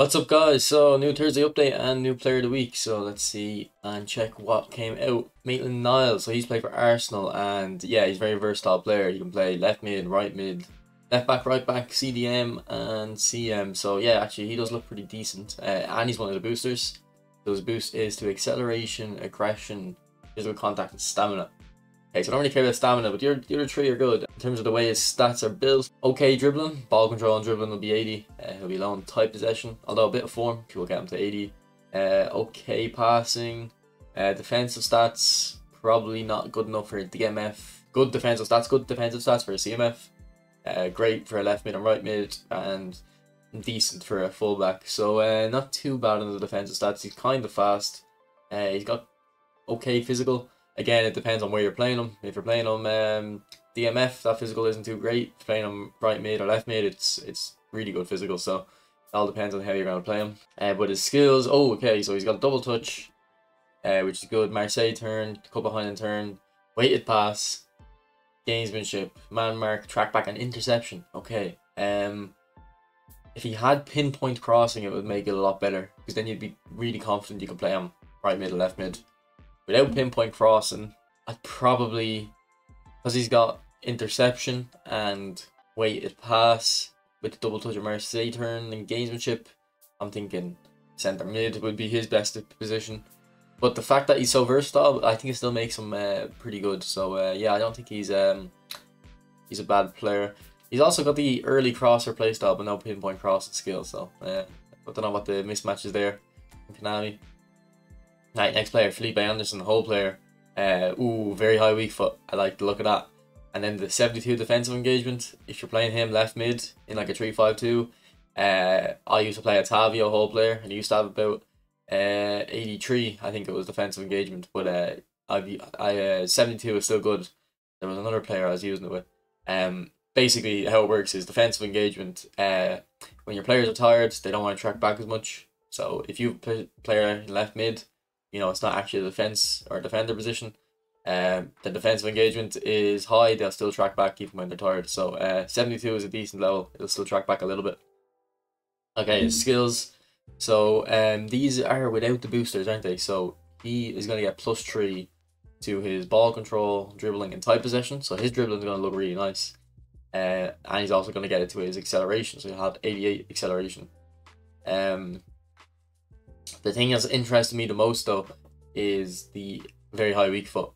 What's up, guys? So, new Thursday update and new player of the week. So, let's see and check what came out. Maitland-Niles, so he's played for Arsenal, and yeah, he's a very versatile player. He can play left mid, left back, right back, CDM, and CM. So, yeah, actually, he does look pretty decent. And he's one of the boosters. So, his boost is to acceleration, aggression, physical contact, and stamina. Okay, so I don't really care about stamina, but the other three are good. In terms of the way his stats are built, okay dribbling, ball control and dribbling will be 80. He'll be low on tight possession, although a bit of form, will get him to 80. Okay passing, defensive stats, probably not good enough for a DMF. Good defensive stats for a CMF. Great for a left mid and right mid, and decent for a fullback. So not too bad on the defensive stats. He's kind of fast. He's got okay physical. Again, it depends on where you're playing him. If you're playing him DMF, that physical isn't too great. If you're playing him right mid or left mid, it's really good physical. So it all depends on how you're going to play him. But his skills, okay, so he's got double touch, which is good. Marseille turn, cup behind turn, weighted pass, gamesmanship, man mark, track back, and interception. Okay. If he had pinpoint crossing, it would make it a lot better, because then you'd be really confident you can play him right mid or left mid. Without pinpoint crossing, I'd probably, because he's got interception and weighted pass with double touch of Marseille turn and gamesmanship, I'm thinking centre mid would be his best position. But the fact that he's so versatile, I think it still makes him pretty good. So yeah, I don't think he's a bad player. He's also got the early crosser playstyle, but no pinpoint crossing skill. So I don't know what the mismatch is there in Konami. Right, next player, Felipe Anderson, the whole player. Very high weak foot. I like the look of that. And then the 72 defensive engagement. If you're playing him left mid in like a 3-5-2, I used to play a Tavio whole player, and he used to have about 83, I think it was, defensive engagement. But 72 is still good. There was another player I was using it with. Basically, how it works is defensive engagement. When your players are tired, they don't want to track back as much. So if you play player left mid, you know, it's not actually a defense or defender position. The defensive engagement is high, they'll still track back even when they're tired. So 72 is a decent level, it'll still track back a little bit. Okay, his skills. So these are without the boosters, aren't they? So he is going to get +3 to his ball control, dribbling, and tight possession. So his dribbling is going to look really nice. And he's also going to get it to his acceleration, so he'll have 88 acceleration. The thing that's interested me the most, though, is the very high weak foot,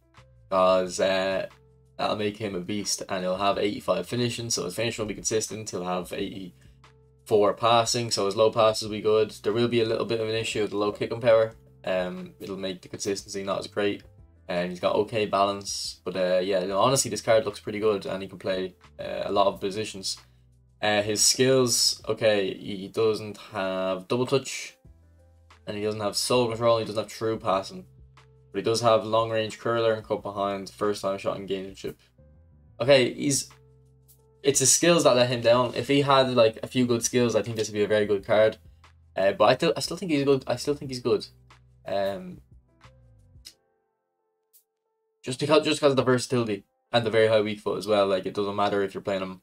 because that'll make him a beast, and he'll have 85 finishing, so his finishing will be consistent. He'll have 84 passing, so his low passes will be good. There will be a little bit of an issue with the low kicking power. It'll make the consistency not as great, and he's got okay balance. But yeah, honestly, this card looks pretty good, and he can play a lot of positions. His skills, okay, he doesn't have double touch, and he doesn't have soul control, and he doesn't have true passing. But he does have long range curler and cut behind, first time shot and gamesmanship. Okay, it's his skills that let him down. If he had like a few good skills, I think this would be a very good card. But I still think he's good. Just because of the versatility and the very high weak foot as well. Like, it doesn't matter if you're playing him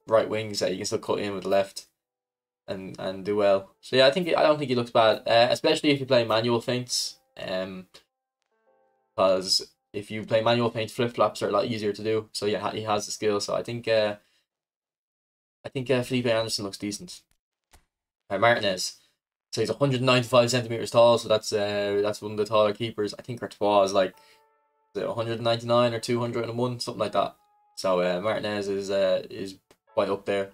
right wings, you can still cut in with the left and do well. So yeah, I don't think he looks bad, especially if you play manual feints. Because if you play manual feints, flip flops are a lot easier to do. So yeah, he has the skill. So I think Felipe Anderson looks decent. Martinez. So he's 195 centimeters tall. So that's one of the taller keepers. I think Courtois is like 199 or 201, something like that. So Martinez is quite up there.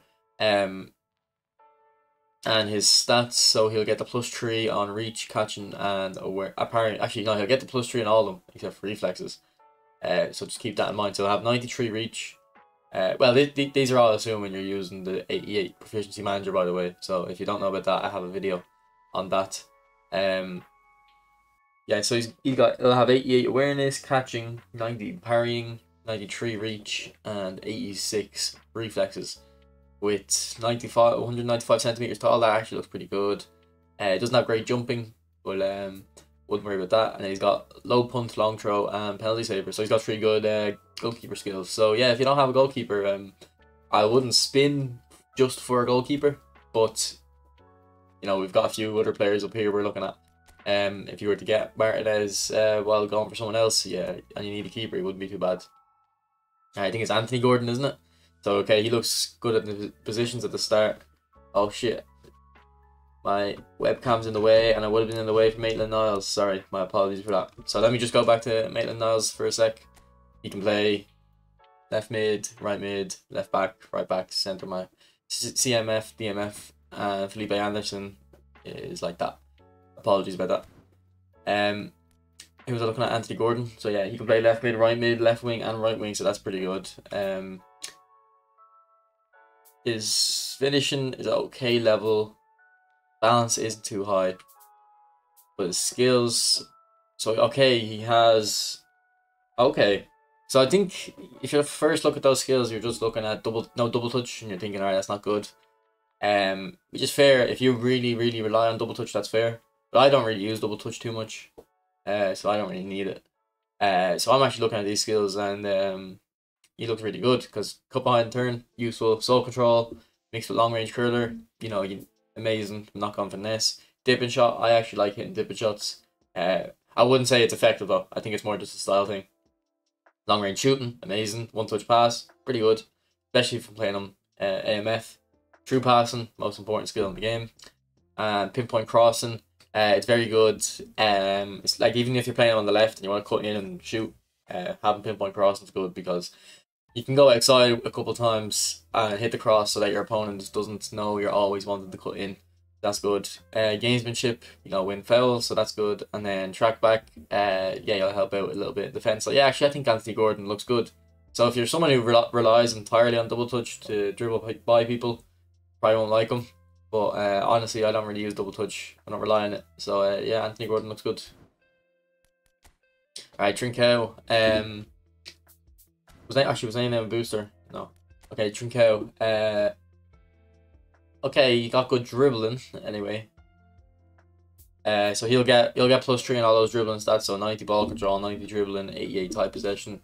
And his stats, so he'll get the +3 on reach, catching, and aware. Apparently, actually, no, he'll get the +3 on all of them except for reflexes. So just keep that in mind. So he'll have 93 reach. Well, these are all assuming you're using the 88 proficiency manager, by the way. So if you don't know about that, I have a video on that. Yeah, so he'll have 88 awareness, catching, 90 parrying, 93 reach, and 86 reflexes. With 195 centimeters tall, that actually looks pretty good. It doesn't have great jumping, but wouldn't worry about that. And then he's got low punt, long throw, and penalty saver. So he's got 3 good goalkeeper skills. So yeah, if you don't have a goalkeeper, I wouldn't spin just for a goalkeeper, but you know, we've got a few other players up here we're looking at. If you were to get Martinez while going for someone else, yeah, and you need a keeper, it wouldn't be too bad. I think it's Anthony Gordon, isn't it? So, okay, he looks good at the positions at the start. Oh, shit. My webcam's in the way, and I would have been in the way for Maitland-Niles. Sorry, my apologies for that. So let me just go back to Maitland-Niles for a sec. He can play left mid, left back, centre back. CMF, DMF, and Felipe Anderson is like that. Apologies about that. Who was I looking at? Anthony Gordon. So yeah, he can play left mid, left wing, and right wing. So that's pretty good. His finishing is okay level. Balance isn't too high, but his skills. So okay, he has. Okay, so I think if you first look at those skills, you're just looking at double touch, and you're thinking, alright, that's not good. Which is fair if you really rely on double touch. That's fair, but I don't really use double touch too much, so I don't really need it. So I'm actually looking at these skills, and he looks really good because cut behind turn, useful, soul control, mixed with long range curler. You know, amazing. Knock on finesse, dipping shot. I actually like hitting dipping shots. I wouldn't say it's effective though. I think it's more just a style thing. Long range shooting, amazing. One touch pass, pretty good, especially if I'm playing on AMF. True passing, most important skill in the game. And pinpoint crossing, it's very good. It's like even if you're playing on the left and you want to cut in and shoot, having pinpoint crossing is good because you can go outside a couple times and hit the cross so that your opponent doesn't know you're always wanting to cut in. That's good. Gamesmanship, you know, win fouls, so that's good. And then track back, yeah, you'll help out a little bit in defense. So yeah, actually, I think Anthony Gordon looks good. So if you're someone who relies entirely on double touch to dribble by people, probably won't like him. But honestly, I don't really use double touch. I don't rely on it. So yeah, Anthony Gordon looks good. Alright, Trincao. Was his name a booster? No. Okay, Trincao. Okay, he got good dribbling anyway. So you'll get +3 in all those dribbling stats. So 90 ball control, 90 dribbling, 88 tight possession.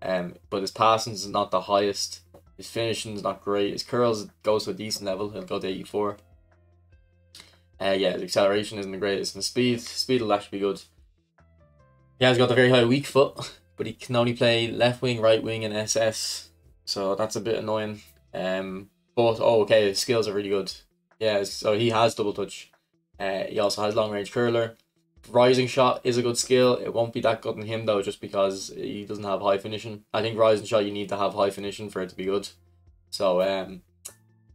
But his passing is not the highest. His finishing is not great. His curls goes to a decent level. He'll go to 84. Yeah, his acceleration isn't the greatest. And speed will actually be good. He has got a very high weak foot, but he can only play left wing, right wing, and SS. So that's a bit annoying. But oh, okay, his skills are really good. Yeah, so he has double touch. He also has long range curler. Rising shot is a good skill. It won't be that good in him though, just because he doesn't have high finishing. I think rising shot you need to have high finishing for it to be good. So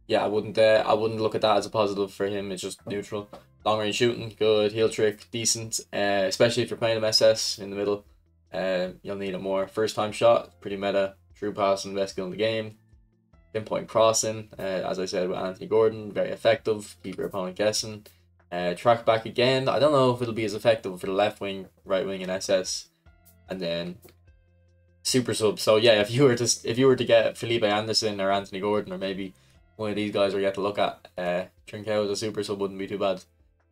yeah, I wouldn't look at that as a positive for him. It's just neutral. Long range shooting, good. Heel trick, decent. Especially if you're playing him SS in the middle, you'll need it more. First time shot, pretty meta. True passing, best skill in the game. Pinpoint crossing, as I said with Anthony Gordon, very effective. Keep your opponent guessing. Track back again. I don't know if it'll be as effective for the left wing, right wing, and SS. And then super sub. So yeah, if you were to get Felipe Anderson or Anthony Gordon or maybe one of these guys where you have to look at, Trincao as a super sub wouldn't be too bad.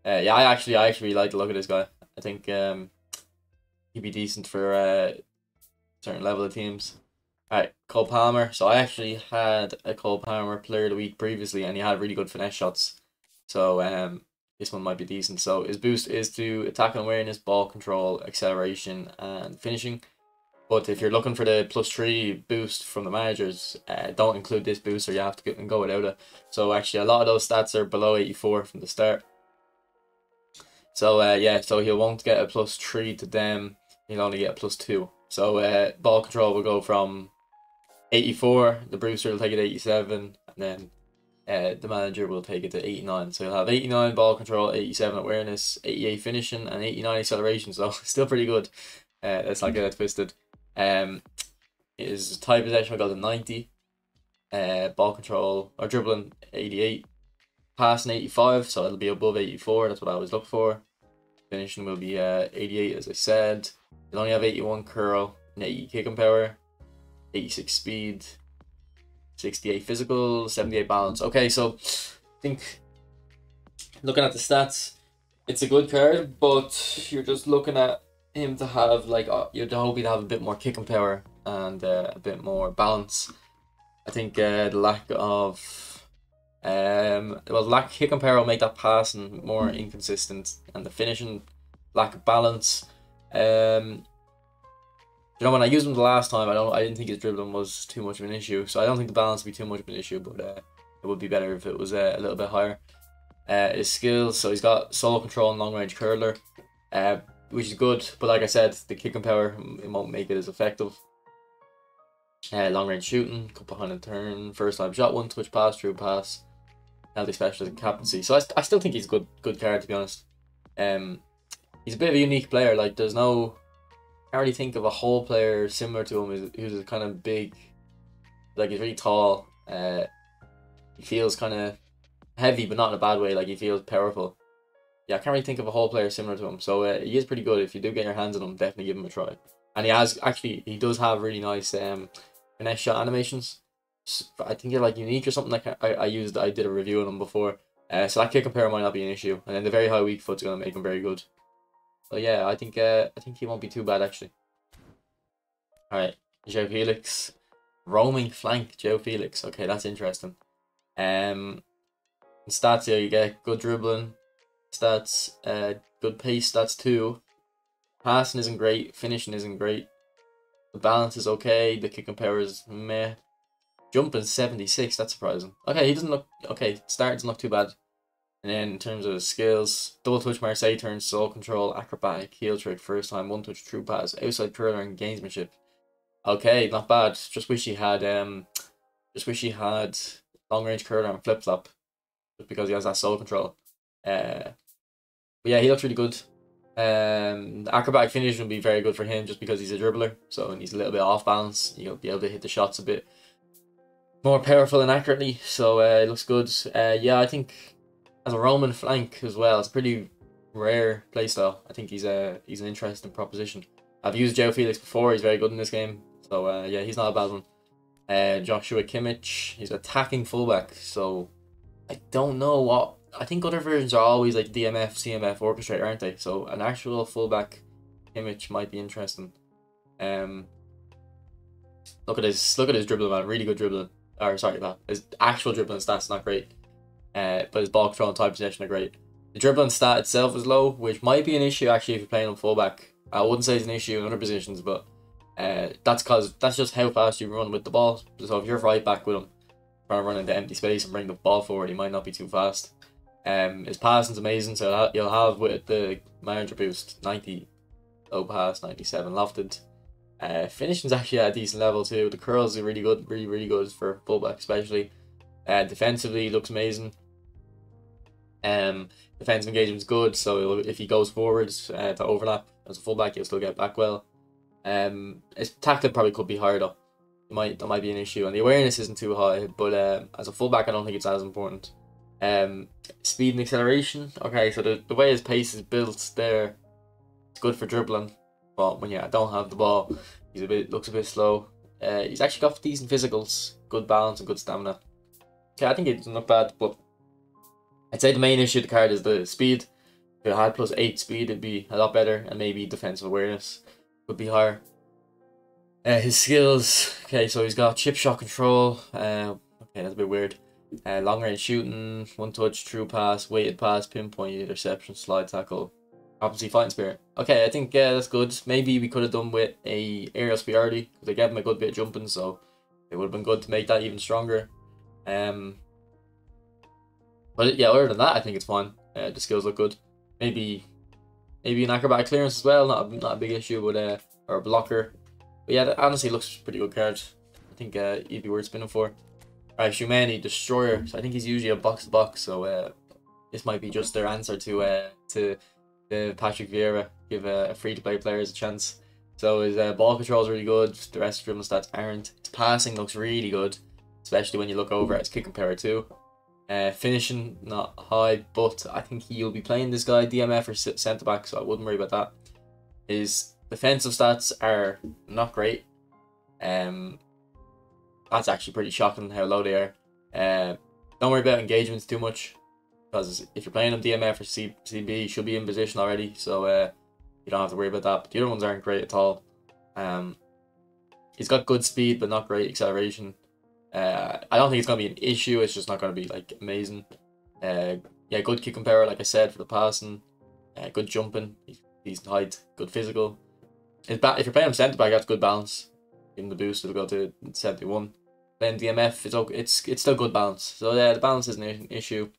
Yeah, I actually like to look at this guy. I think he'd be decent for a certain level of teams. Alright, Cole Palmer. So I actually had a Cole Palmer player of the week previously, and he had really good finesse shots. So this one might be decent. So his boost is to attack and awareness, ball control, acceleration, and finishing. But if you're looking for the +3 boost from the managers, don't include this boost or you have to go without it. So actually a lot of those stats are below 84 from the start. So yeah, so he won't get a +3 to them. He'll only get a +2. So ball control will go from 84, the Brewster will take it to 87, and then the manager will take it to 89. So you'll have 89 ball control, 87 awareness, 88 finishing, and 89 acceleration. So still pretty good. Let's not get it twisted. His tight possession will go to 90. Ball control or dribbling 88. Passing 85, so it'll be above 84. That's what I always look for. Finishing will be 88, as I said. You'll only have 81 curl, 80 kicking power, 86 speed, 68 physical, 78 balance. Okay, so I think looking at the stats, it's a good card, but you're just looking at him to have like you're hoping to have a bit more kicking power and a bit more balance. I think the lack of Well, lack of kick and power will make that passing more inconsistent, and the finishing, lack of balance. You know, when I used him the last time, I didn't think his dribbling was too much of an issue, so I don't think the balance would be too much of an issue, but it would be better if it was a little bit higher. His skills, so he's got solo control and long range curler, which is good, but like I said, the kick and power, it won't make it as effective. Long range shooting, cup behind a turn, first time shot, one touch pass, true pass, penalty specialist, and captaincy. So I still think he's a good card, to be honest. He's a bit of a unique player. Like, there's no, I can't really think of a whole player similar to him who's kind of big. Like, he's really tall. He feels kind of heavy, but not in a bad way. Like, he feels powerful. Yeah, I can't really think of a whole player similar to him. So he is pretty good. If you do get your hands on him, definitely give him a try. And he does have really nice finesse shot animations. I think they're like unique or something. Like I did a review on them before. So that kick and power might not be an issue. And then the very high weak foot's gonna make him very good. So yeah, I think he won't be too bad actually. Alright, Joe Felix. Roaming flank, Joe Felix. Okay, that's interesting. Stats here, you get good dribbling stats, good pace stats too. Passing isn't great, finishing isn't great. The balance is okay, the kick and power is meh. Jumping 76, that's surprising. Okay, he doesn't look, okay, start doesn't look too bad. And then in terms of his skills, double touch Marseille turn, sole control, acrobatic, heel trick, first time, one touch, true pass, outside curler and gamesmanship. Okay, not bad. Just wish he had long range curler and flip flop. Just because he has that sole control. But yeah, he looks really good. The acrobatic finish would be very good for him just because he's a dribbler, so he's a little bit off balance. You'll be able to hit the shots a bit more powerful and accurately, so it looks good. Yeah, I think as a Roman flank as well, it's a pretty rare playstyle. I think he's an interesting proposition. I've used Joe Felix before, he's very good in this game, so yeah, he's not a bad one. Joshua Kimmich, he's attacking fullback, so I don't know what. I think other versions are always like DMF, CMF, orchestrate, aren't they? So an actual fullback image might be interesting. Look at his dribbling, man. Really good dribbling. Or sorry, that his actual dribbling stats not great. But his ball control and time possession are great. The dribbling stat itself is low, which might be an issue actually if you're playing on fullback. I wouldn't say it's an issue in other positions, but that's just how fast you run with the ball. So if you're right back with him, trying to run into empty space and bring the ball forward, he might not be too fast. His passing's amazing, so you'll have with the manager boost 90 low pass, 97 lofted. Finishing's actually at a decent level too. The curls are really good, really good for fullback especially. Defensively looks amazing. Defensive engagement's good, so if he goes forwards to overlap as a fullback, he'll still get back well. His tackling probably could be higher though. That might be an issue, and the awareness isn't too high. But as a fullback, I don't think it's as important. Speed and acceleration. Okay, so the way his pace is built there, it's good for dribbling. But when I don't have the ball, looks a bit slow. He's actually got decent physicals, good balance and good stamina. Okay, I think it doesn't look bad, but I'd say the main issue of the card is the speed. If it had +8 speed, it'd be a lot better, and maybe defensive awareness would be higher. His skills. Okay, so he's got chip shot control. Okay, that's a bit weird. Long range shooting, one touch, true pass, weighted pass, pinpoint, interception, slide tackle, competency, fighting spirit. Okay, I think that's good. Maybe we could have done with a aerial superiority because they gave him a good bit of jumping, so it would have been good to make that even stronger. But yeah, other than that, I think it's fine. The skills look good. Maybe an acrobatic clearance as well, not a big issue, but or a blocker. But yeah, that honestly looks pretty good card. I think he'd be worth spinning for. Alright, Shumeni, Destroyer. So I think he's usually a box to box, so this might be just their answer to Patrick Vieira. Give free to play players a chance. So his ball control is really good. The rest of dribbling stats aren't. His passing looks really good, especially when you look over at his kick and power too. Finishing not high, but I think he'll be playing this guy DMF or centre back, so I wouldn't worry about that. His defensive stats are not great. That's actually pretty shocking how low they are. Don't worry about engagements too much, because if you're playing him DMF or CB, he should be in position already, so you don't have to worry about that. But the other ones aren't great at all. He's got good speed, but not great acceleration. I don't think it's going to be an issue. It's just not going to be like amazing. Yeah, good kicking power, like I said, for the passing. Good jumping, decent height, good physical. If you're playing him centre back, that's good balance. Give him the boost, it'll go to 71. Then DMF, it's still good balance. So yeah, the balance isn't an issue.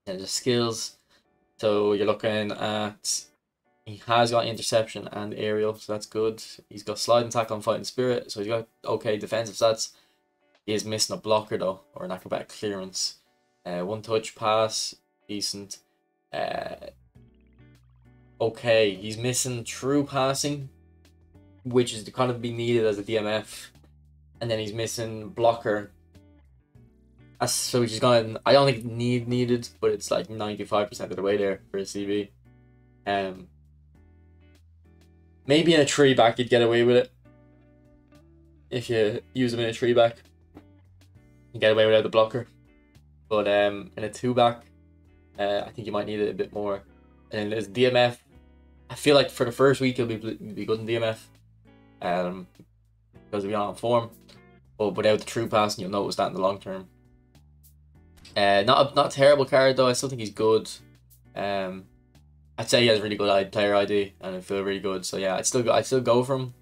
And the skills, so you're looking at, he has got interception and aerial, so that's good. He's got sliding tackle and fighting spirit, so he's got okay defensive stats. He is missing a blocker though, or an acrobatic clearance. One touch pass, decent. Okay, he's missing true passing, which is to kind of be needed as a DMF, and then he's missing blocker. So he's gone. I don't think needed, but it's like 95% of the way there for a CB. Maybe in a tree back you'd get away with it. If you use him in a tree back, you get away without the blocker. But in a 2-back, I think you might need it a bit more. And as DMF, I feel like for the first week he'll be good in DMF, because he'll be on form. But without the true passing, you'll notice that in the long term. Not a terrible card though. I still think he's good. I'd say he has really good player ID, and I feel really good. So yeah, I'd still go for him.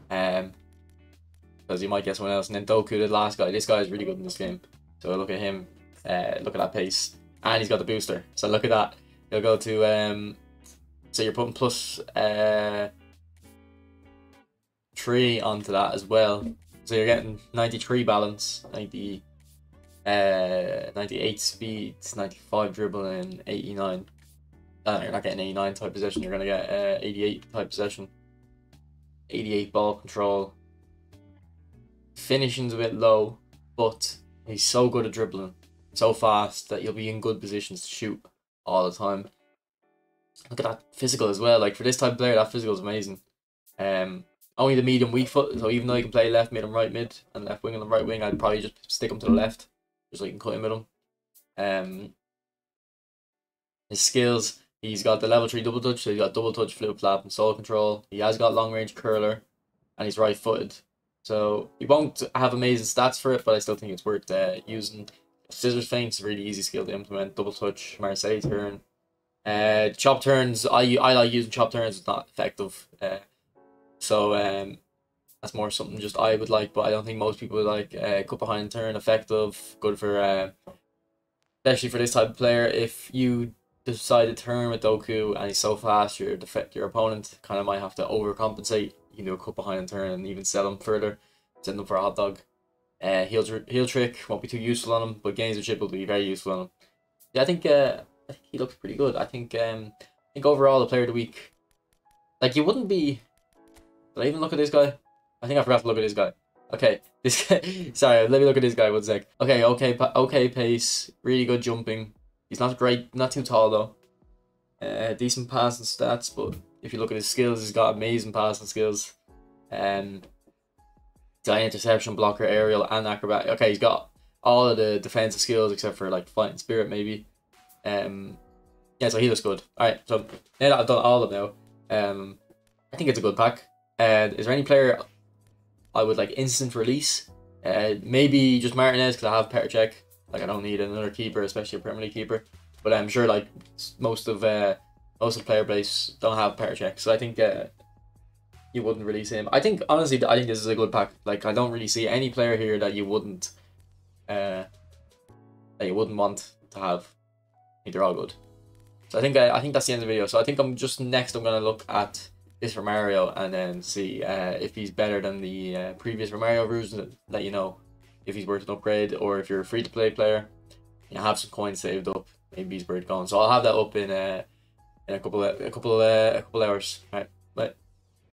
Because you might get someone else. And then Doku, the last guy. This guy is really good in this game. So look at him. Look at that pace, and he's got the booster. So look at that. He'll go to so you're putting plus 3 onto that as well. So you're getting 93 balance, 98 speed, 95 dribbling, 89. You're not getting 89 type possession. You're gonna get 88 type possession, 88 ball control. Finishing's a bit low, but he's so good at dribbling, so fast that you'll be in good positions to shoot all the time. Look at that physical as well. Like for this type of player, that physical is amazing. Only the medium weak foot, so even though you can play left mid and right mid and left wing and right wing, I'd probably just stick him to the left, just so you can cut him with him. His skills, he's got the level 3 double touch, so he's got double touch, flip flap, and soul control. He has got long range curler, and he's right footed. So he won't have amazing stats for it, but I still think it's worth using. Scissors feints, really easy skill to implement. Double touch, Marseille turn. Chop turns, I like using chop turns. It's not effective. So that's more something just I would like, but I don't think most people would like. Cut behind turn, effective, good for especially for this type of player. If you decide to turn with Doku and he's so fast, your opponent kind of might have to overcompensate. You can do a cut behind turn and even sell him further, send him for a hot dog. Heel trick won't be too useful on him, but gains of chip will be very useful on him. Yeah, I think he looks pretty good. I think overall the player of the week, like you wouldn't be. Did I even look at this guy? I think I forgot to look at this guy. Okay, this guy. Sorry, let me look at this guy 1 sec. Okay, okay pace, really good jumping. He's not great, not too tall though. Decent passing stats, but if you look at his skills, he's got amazing passing skills. Interception, blocker, aerial, and acrobat. Okay, he's got all of the defensive skills except for like fighting spirit maybe. Yeah, so he looks good. Alright, so now that I've done all of them now, I think it's a good pack. Is there any player I would like instant release? Maybe just Martinez, because I have Petr Cech. Like I don't need another keeper, especially a Premier League keeper. But I'm sure like most of the player base don't have Petr Cech, so I think you wouldn't release him. I think honestly, I think this is a good pack. Like I don't really see any player here that you wouldn't want to have. I think they're all good. So I think that's the end of the video. So I think I'm gonna look at this Romario and then see if he's better than the previous Romario rules, and let you know if he's worth an upgrade, or if you're a free-to-play player, you have some coins saved up, maybe he's worth going. So I'll have that up in a couple hours. All right, bye.